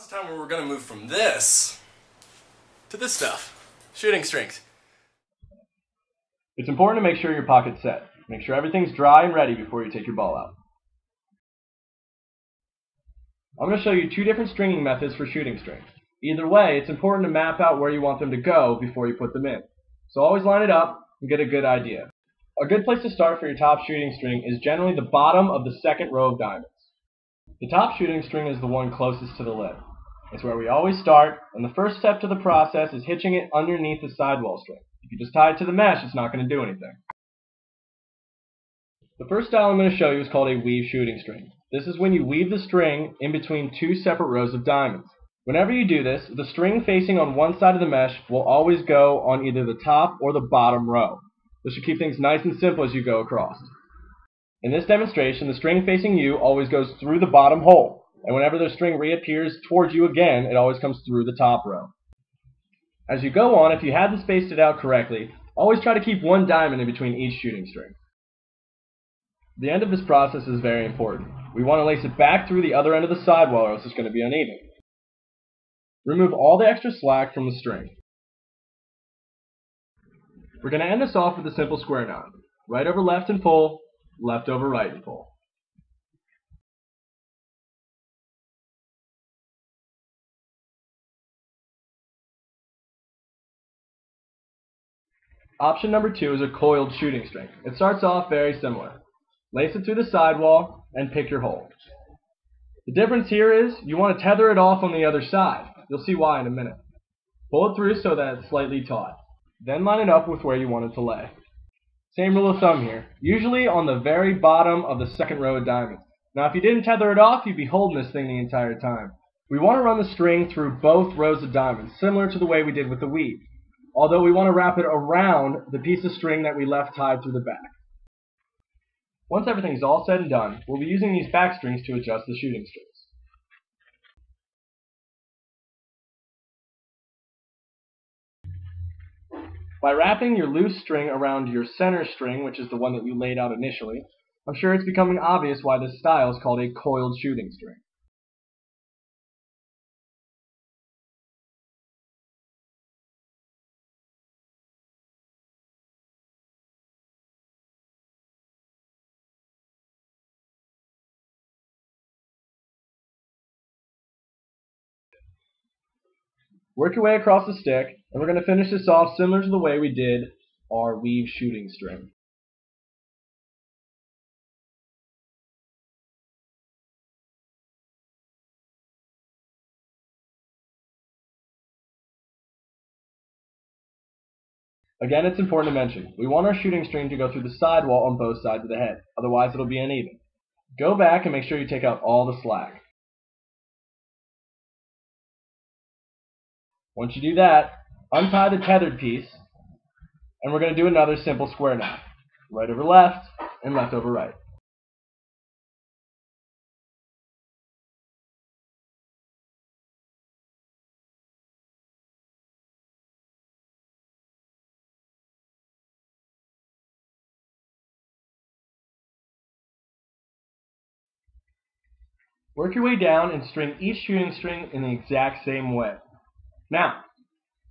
now's the time where we're going to move from this to this stuff. Shooting strings. It's important to make sure your pocket's set. Make sure everything's dry and ready before you take your ball out. I'm going to show you two different stringing methods for shooting strings. Either way, it's important to map out where you want them to go before you put them in. So always line it up and get a good idea. A good place to start for your top shooting string is generally the bottom of the second row of diamonds. The top shooting string is the one closest to the lip. It's where we always start, and the first step to the process is hitching it underneath the sidewall string. If you just tie it to the mesh, it's not going to do anything. The first style I'm going to show you is called a weave shooting string. This is when you weave the string in between two separate rows of diamonds. Whenever you do this, the string facing on one side of the mesh will always go on either the top or the bottom row. This should keep things nice and simple as you go across. In this demonstration, the string facing you always goes through the bottom hole, and whenever the string reappears towards you again, it always comes through the top row. As you go on, if you hadn't spaced it out correctly, always try to keep one diamond in between each shooting string. The end of this process is very important. We want to lace it back through the other end of the sidewall or else it's going to be uneven. Remove all the extra slack from the string. We're going to end this off with a simple square knot. Right over left and pull, left over right and pull. Option number 2 is a coiled shooting string. It starts off very similar. Lace it through the sidewall and pick your hole. The difference here is you want to tether it off on the other side. You'll see why in a minute. Pull it through so that it's slightly taut. Then line it up with where you want it to lay. Same rule of thumb here. Usually on the very bottom of the second row of diamonds. Now if you didn't tether it off, you'd be holding this thing the entire time. We want to run the string through both rows of diamonds, similar to the way we did with the weave. Although we want to wrap it around the piece of string that we left tied through the back. Once everything's all said and done, we'll be using these back strings to adjust the shooting strings. By wrapping your loose string around your center string, which is the one that you laid out initially, I'm sure it's becoming obvious why this style is called a coiled shooting string. Work your way across the stick, and we're going to finish this off similar to the way we did our weave shooting string. Again, it's important to mention, we want our shooting string to go through the sidewall on both sides of the head, otherwise it'll be uneven. Go back and make sure you take out all the slack. Once you do that, untie the tethered piece, and we're going to do another simple square knot. Right over left, and left over right. Work your way down and string each shooting string in the exact same way. Now,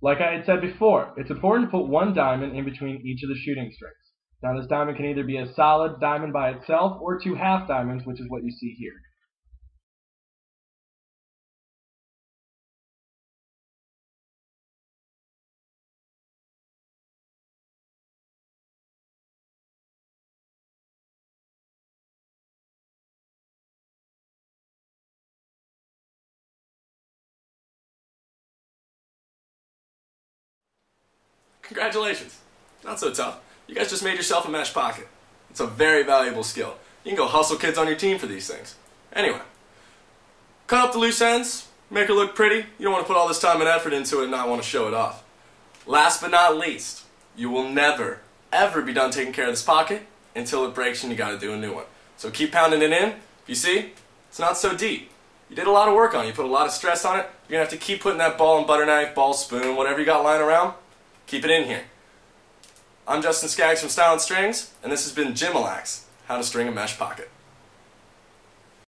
like I had said before, it's important to put one diamond in between each of the shooting strings. Now this diamond can either be a solid diamond by itself or two half diamonds, which is what you see here. Congratulations. Not so tough. You guys just made yourself a mesh pocket. It's a very valuable skill. You can go hustle kids on your team for these things. Anyway, cut up the loose ends, make it look pretty. You don't want to put all this time and effort into it and not want to show it off. Last but not least, you will never, ever be done taking care of this pocket until it breaks and you got to do a new one. So keep pounding it in. You see, it's not so deep. You did a lot of work on it. You put a lot of stress on it. You're going to have to keep putting that ball and butter knife, ball, spoon, whatever you got lying around, keep it in here. I'm Justin Skaggs from Style & Strings, and this has been Jim Malax, How to String a Mesh Pocket.